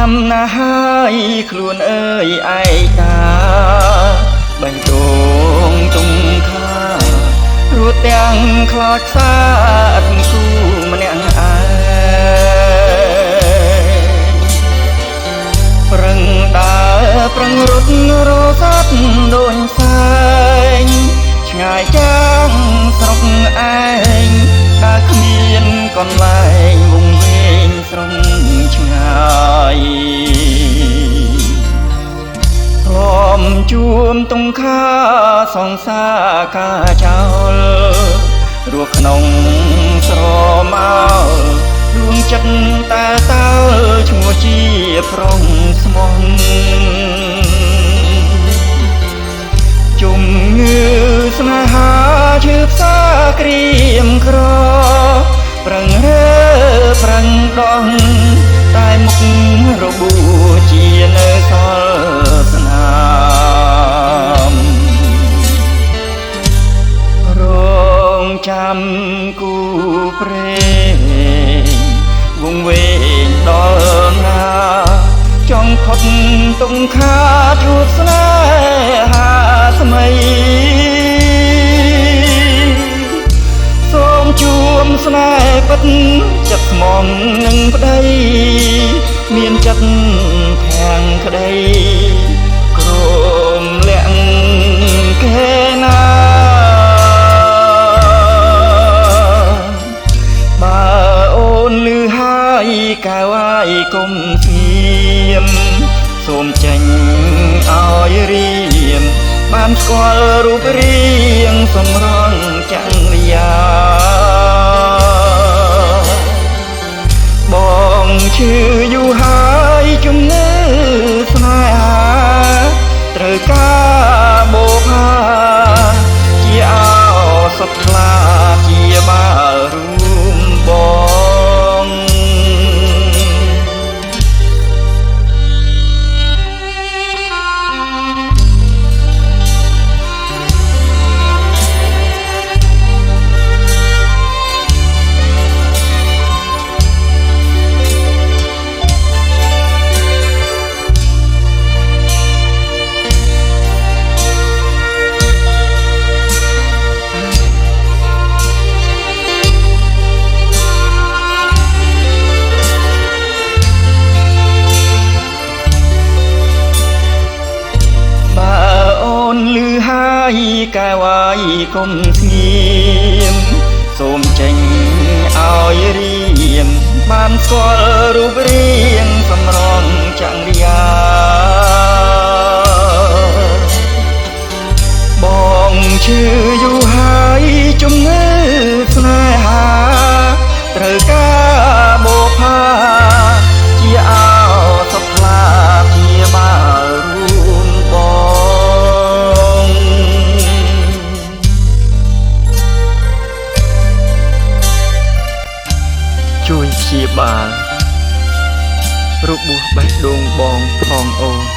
ចាំណាស់ហើយខ្លួនអើយឯតាបេះដូងទុំខារួចទាំងខ្លោចខ្សាអត់គូម្នាក់ឯងប្រឹងដើរប្រឹងរត់រស័ព្ទដូចផ្សែងឆ្ងាយចាំងស្រុកឯងដើរគ្មានកន្លែងវង្វេងស្រងឆ្ងាយព្រមជួមទុំខាសងសាការចោលរស់ក្នុងស្រមោលដួងចិត្តតែតើឈ្មោះជាប្រុងស្មងជំងឺស្នេហាឈឺផ្សាក្រៀមក្រប្រឹងរើប្រឹងដោះតែមុខរបួសជានៅសល់ស្នាមរងចាំគូព្រេងវង្វេងដល់ណាចង់ផុតទុំខាជួបស្នេហាថ្មីសូមជួមស្នេហ៍ពិតចិត្តស្មងនឹងប្តីមានចិត្តធាំងក្តីក្រមលាក់គេណាបើអូនលឺហើយកៅអាយកុំស្ងៀមសូមចេញឲ្យរៀមបានស្គាល់រូបរាងសម្រងចង្រិយាបងឈឺយូរហើយជំងឺស្នេហាត្រូវការបូផាជាអោសុខខ្លាជាបាល់រួមបងកែវ៉ាយកុំស្ងៀមសូមចេញឲ្យរៀមបានស្គាល់រូបរាងសម្រងចង្រិយាបងឈឺយូរហើយជំងឺស្នេហាត្រូវការបូផាជាអោសុខខ្លាជាបាល់រួមបងជួយព្យាបាលរបួសបេះដូងបងផងអូន